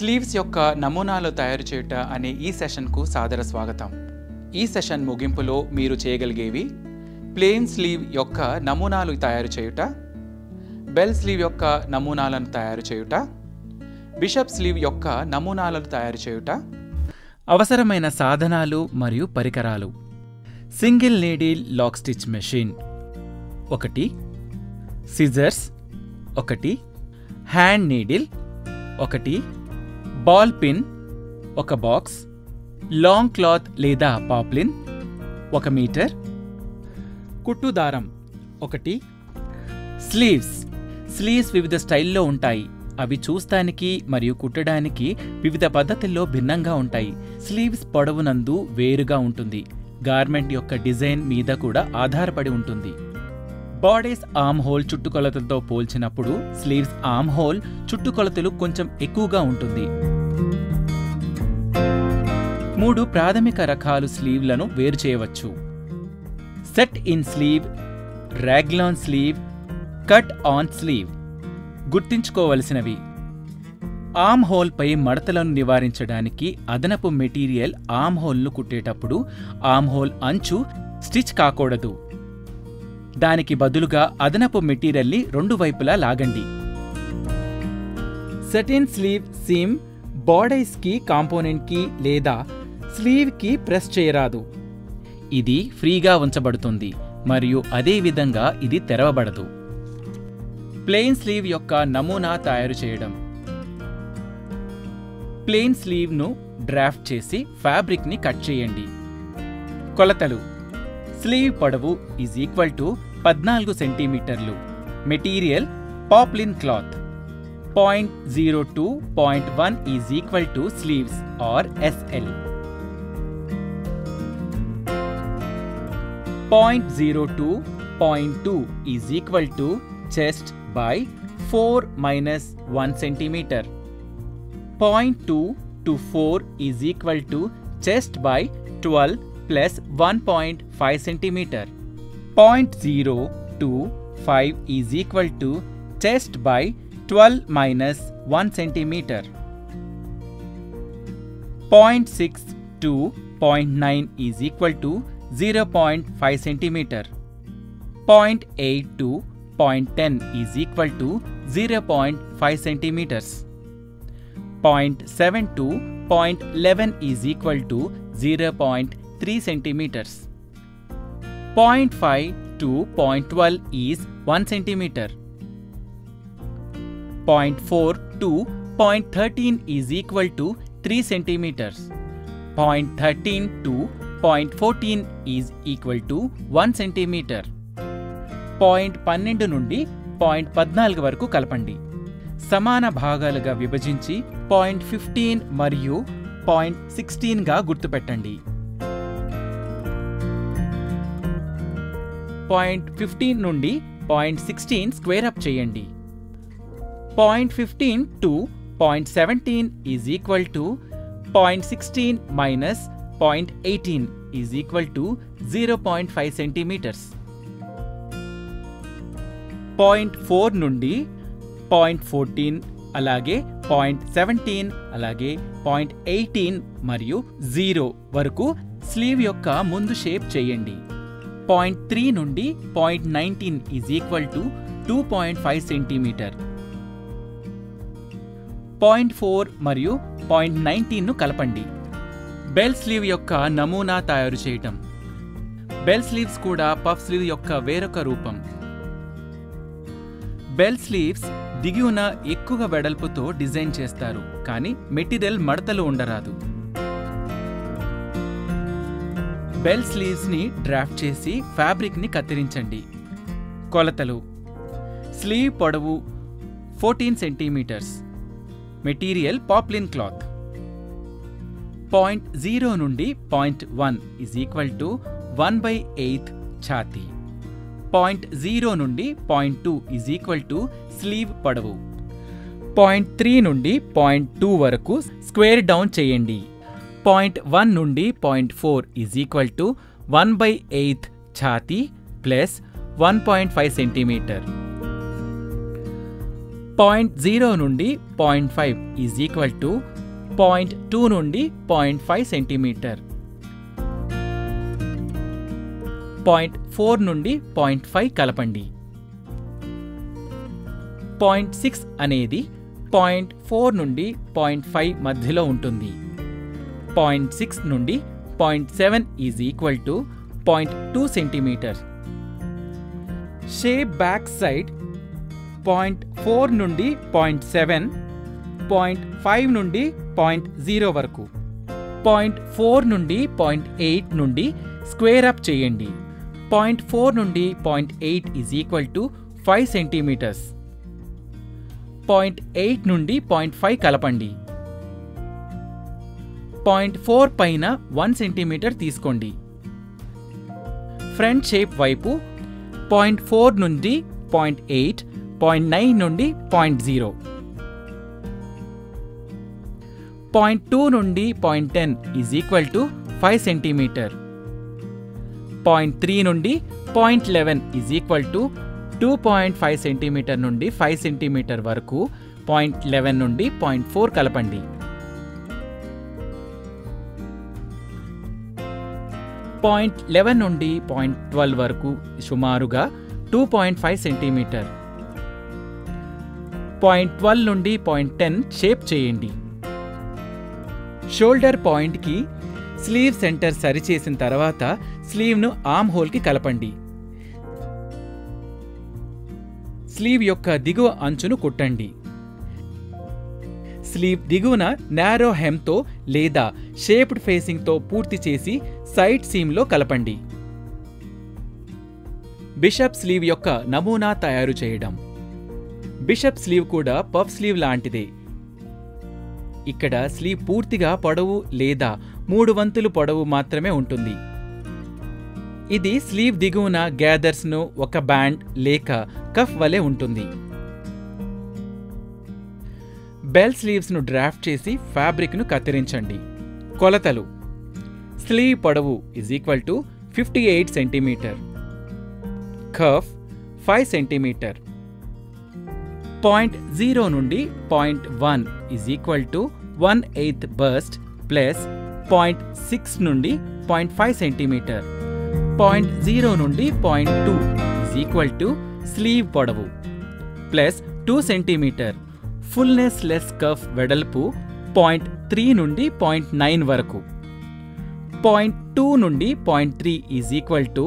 Sleeves యొక్క నమూనాలు తయారు చేయుట అనే ఈ సెషన్కు సాదర స్వాగతం. ఈ సెషన్ ముగింపులో మీరు చేయగలిగేవి: ప్లెయిన్ స్లీవ్ యొక్క నమూనాలు తయారు చేయుట, బెల్ స్లీవ్ యొక్క నమూనాలను తయారు చేయుట, బిషప్ స్లీవ్ యొక్క నమూనాలను తయారు చేయుట, అవసరమైన సాధనాలు మరియు పరికరాలు. Single needle lock stitch machine 1, scissors 1, hand needle 1, ball pin 1 box, long cloth లేదా పాప్లిన్ 1 మీటర్, కుట్టు దారం 1. స్లీవ్స్ వివిధ స్టైల్లో ఉంటాయి. అవి చూస్తానికి మరియు కుట్టడానికి వివిధ పద్ధతుల్లో భిన్నంగా ఉంటాయి. స్లీవ్స్ పొడవునందు వేరుగా ఉంటుంది. గార్మెంట్ యొక్క డిజైన్ మీద కూడా ఆధారపడి ఉంటుంది. బాడీస్ ఆర్మ్ హోల్ చుట్టుకొలతలతో పోల్చినప్పుడు స్లీవ్స్ ఆర్మ్ హోల్ చుట్టుకొలతలు కొంచెం ఎక్కువగా ఉంటుంది. 3 ప్రాథమిక రకాలు స్లీవ్లను వేరు చేయవచ్చు: set in sleeve, raglan sleeve, cut on sleeve. గుర్తుంచుకోవలసినవి: ఆర్మ్ హోల్ పై మడతలను నివారించడానికి అదనపు మెటీరియల్ ఆర్మ్ హోల్ను కుట్టేటప్పుడు ఆర్మ్ హోల్ అంచు స్టిచ్ కాకూడదు. దానికి బదులుగా అదనపు మెటీరియల్ని 2 వైపులా లాగండి. సెటిన్ స్లీవ్ సీమ్ బాడీస్కి, కాంపోనెంట్కి లేదా స్లీవ్కి ప్రెస్ చేయరాదు. ఇది ఫ్రీగా ఉంచబడుతుంది మరియు అదేవిధంగా ఇది తెరవబడదు. ప్లెయిన్ స్లీవ్ యొక్క నమూనా తయారు చేయడం. ప్లెయిన్ స్లీవ్ను డ్రాఫ్ట్ చేసి ఫ్యాబ్రిక్ని కట్ చేయండి. కొలతలు: స్లీవ్ పొడవు = 14 సెంటీమీటర్లు. Material poplin cloth. 0.02.1 sleeves or SL. 0.02.2 chest by 4-1 centimeter. 0.2 to 4 chest by 12 plus 1.5 centimeter. 0.0 to 5 chest by 12 minus 1 centimeter. 0.6 to 0.9 0.5 centimeter. 0.8 to 0.10 0.5 centimeters. 0.7 to 0.11 0.3 centimeters. 0.5 to 0.12 is 1 centimeter. 0.4 to 0.13 3 centimeters. 0.13 to 0.14 1 centimeter. 0.12 నుండి 0.14 వరకు కలపండి. సమాన భాగాలుగా విభజించి 0.15 మరియు 0.16గా గుర్తుపెట్టండి. 0.15 నుండి 0.16 square up చేయండి. 0.15 to 0.17 0.16 minus 0.18 0.5 centimeters. 0.4 నుండి 0.14 అలాగే 0.17 అలాగే 0.18 మరియు 0 వరకు స్లీవ్ యొక్క ముందు షేప్ చేయండి. 0.3 నుండి 0.19 2.5 సెంటీమీటర్. 0.4 మరియు 0.19ను కలపండి. బెల్ స్లీవ్ యొక్క నమూనా తయారు చేయటం. బెల్ స్లీవ్స్ కూడా పఫ్ స్లీవ్ యొక్క వేరొక రూపం. బెల్ స్లీవ్స్ దిగువన ఎక్కువ వెడల్పుతో డిజైన్ చేస్తారు, కానీ మెటీరియల్ మడతలు ఉండరాదు. బెల్ స్లీవ్స్ని డ్రాఫ్ట్ చేసి ఫ్యాబ్రిక్ని కత్తిరించండి. కొలతలు: స్లీవ్ పొడవు 14 సెంటీమీటర్స్. Material poplin cloth. 0.0 నుండి 0.1 1/8 ఛాతీ. 0.0 నుండి 0.2 స్లీవ్ పొడవు. 0.3 నుండి 0.2 వరకు స్క్వేర్ డౌన్ చేయండి. 0.1 నుండి 0.4 1/8 ఛాతీ ప్లస్ 1.5 సెంటీమీటర్. 0.0 నుండి 0.5 ఈజ్ ఈక్వల్ టు 0.2 నుండి 0.5 సెంటీమీటర్. 0.4 నుండి 0.5 కలపండి. 0.6 అనేది 0.4 నుండి 0.5 మధ్యలో ఉంటుంది. 0.6 నుండి 0.7 is equal to 0.2 centimetre. Shape back side 0.4 నుండి 0.7, 0.5 నుండి 0.0 వరకు. 0.4 నుండి 0.8 నుండి స్క్వేర్ అప్ చేయండి. 0.4 నుండి 0.8 ఈజ్ ఈక్వల్ టు 5 సెంటీమీటర్స్. 0.8 నుండి 0.5 కలపండి. 0.4 పైన 1 సెంటీమీటర్ తీసుకోండి. ఫ్రంట్ షేప్ వైపు 0.4 నుండి 0.8, 0.9 నుండి 0.0, 0.2 నుండి 0.10 ఈజ్ ఈక్వల్ టు 5 సెంటీమీటర్. 0.3 నుండి 0.11 ఈజ్ ఈక్వల్ టు 2.5 సెంటీమీటర్ నుండి 5 సెంటీమీటర్ వరకు 0.11 నుండి 0.4 కలపండి. 0.11 నుండి 0.12 వరకు సుమారుగా 2.5 సెంటీమీటర్. 0.12 నుండి 0.10 షేప్ చేయండి. షోల్డర్ పాయింట్కి స్లీవ్ సెంటర్ సరిచేసిన తర్వాత స్లీవ్ను ఆర్మ్ హోల్కి కలపండి. స్లీవ్ యొక్క దిగువ అంచును కుట్టండి. స్లీవ్ దిగువన నారో హెమ్తో లేదా షేప్డ్ ఫేసింగ్తో పూర్తి చేసి సైడ్ సీమ్లో కలపండి. బిషప్ స్లీవ్ యొక్క నమూనా తయారు చేయడం. బిషప్ స్లీవ్ కూడా పఫ్ స్లీవ్ లాంటిదే. ఇక్కడ స్లీవ్ పూర్తిగా పొడవు లేదా 3 వంతులు పొడవు మాత్రమే ఉంటుంది. ఇది స్లీవ్ దిగువన గ్యాదర్స్ను ఒక బ్యాండ్ లేక కఫ్ వలె ఉంటుంది. బెల్ స్లీవ్స్ను డ్రాఫ్ట్ చేసి ఫ్యాబ్రిక్ను కత్తిరించండి. కొలతలు: స్లీవ్ పొడవు is equal to 58 centimetre. Cuff 5 centimetre. 0.0 నుండి 0.1 is equal to 1/8 bust plus 0.6 నుండి 0.5 సెంటీమీటర్. 0.0 నుండి 0.2 ఈజ్ ఈక్వల్ టు స్లీవ్ పొడవు plus 2 centimetre. Fullness less cuff వెడల్పు 0.3 నుండి 0.9 వరకు. 0.2 నుండి 0.3 ఈజ్ ఈక్వల్ టు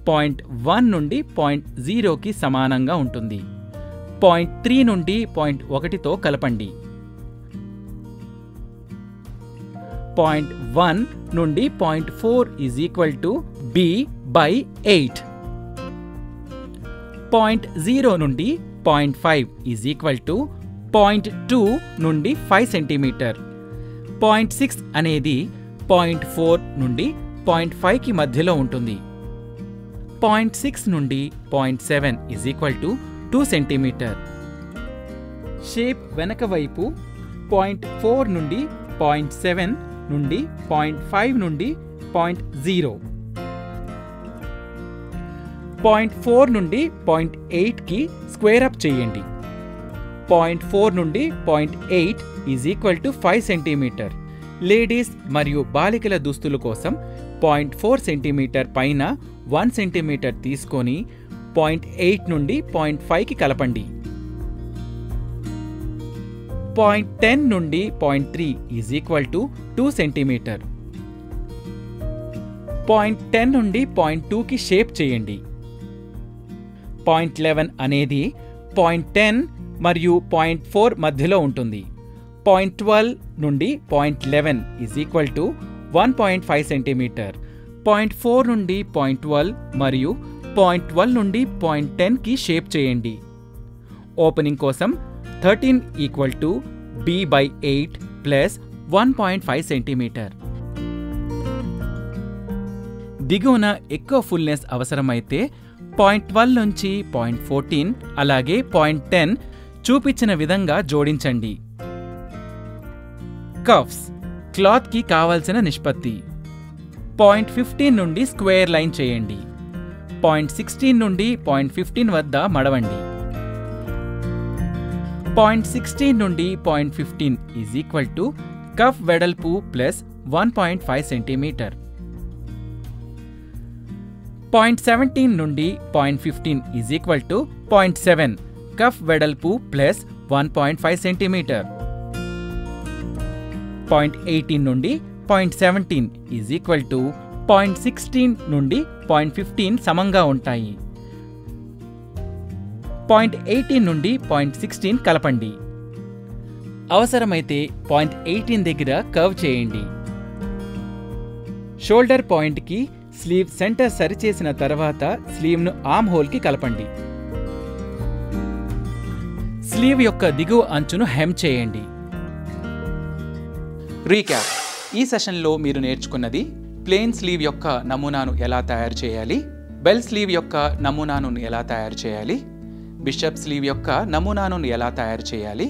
0.1 నుండి 0.0కి సమానంగా ఉంటుంది. 0.3 నుండి 0.1తో కలపండి. 0.1 నుండి 0.4 ఈజ్ ఈక్వల్ టు b/8. 0.0 నుండి 0.5 ఈజ్ ఈక్వల్ టు 0.2 నుండి 5 సెంటీమీటర్. 0.6 అనేది 0.4 నుండి 0.5కి మధ్యలో ఉంటుంది. 0.6 నుండి 0.7 is equal to 2 centimetre. Shape వెనక వైపు 0.4 నుండి 0.7 నుండి 0.5 నుండి 0.0. 0.4 నుండి 0.8కి స్క్వేర్ అప్ చేయండి. 0.4 నుండి 0.8 is equal to 5 centimetre. Ladies మరియు బాలికల దుస్తుల కోసం 0.4 సెంటీమీటర్ పైన 1 సెంటీమీటర్ తీసుకొని 0.8 నుండి 0.5కి కలపండి. 0.10 నుండి 0.3 ఈజ్ ఈక్వల్ టు 2 సెంటీమీటర్. 0.10 నుండి 0.2కి షేప్ చేయండి. 0.11 అనేది 0.10 మరియు 0.4 మధ్యలో ఉంటుంది. 0.12 నుండి 0.11 ఈజ్ ఈక్వల్ టు 1.5 సెంటీమీటర్. 0.4 నుండి 0.12 మరియు 0.12 నుండి 0.10కి షేప్ చేయండి. ఓపెనింగ్ కోసం 13 equal to b/8 plus 1.5 centimetre. దిగువన ఎక్కువ ఫుల్నెస్ అవసరమైతే 0.12 నుంచి 0.14 అలాగే 0.10 చూపించిన విధంగా జోడించండి. కఫ్స్ క్లాత్కి కావలసిన నిష్పత్తి 0.15 నుండి స్క్వేర్ లైన్ చేయండి. 0.16 నుండి 0.15 వద్ద మడవండి. 0.16 నుండి 0.15 ఈజ్ ఈక్వల్ టు కఫ్ వెడల్పు ప్లస్ 1.5 సెంటీమీటర్. 0.17 నుండి 0.15 ఈజ్ ఈక్వల్ టు 0.7 కఫ్ వెడల్పు ప్లస్ 1.5 సెంటీమీటర్. 0.18 నుండి 0.17 ఈజ్ ఈక్వల్ టు 0.16 నుండి 0.15 సమంగా ఉంటాయి. 0.18 నుండి 0.16 కలపండి. అవసరమైతే 0.18 దగ్గర కర్వ్ చేయండి. షోల్డర్ పాయింట్కి స్లీవ్ సెంటర్ సరిచేసిన తర్వాత స్లీవ్ను ఆర్మ్ హోల్కి కలపండి. స్లీవ్ యొక్క దిగువ అంచును హెమ్ చేయండి. రీక్యాప్: ఈ సెషన్లో మీరు నేర్చుకున్నది ప్లెయిన్ స్లీవ్ యొక్క నమూనాను ఎలా తయారు చేయాలి, బెల్ స్లీవ్ యొక్క నమూనాను ఎలా తయారు చేయాలి, బిషప్ స్లీవ్ యొక్క నమూనాను ఎలా తయారు చేయాలి.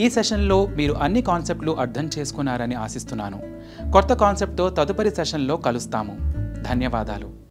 ఈ సెషన్లో మీరు అన్ని కాన్సెప్ట్లు అర్థం చేసుకున్నారని ఆశిస్తున్నాను. కొత్త కాన్సెప్ట్తో తదుపరి సెషన్లో కలుస్తాము. ధన్యవాదాలు.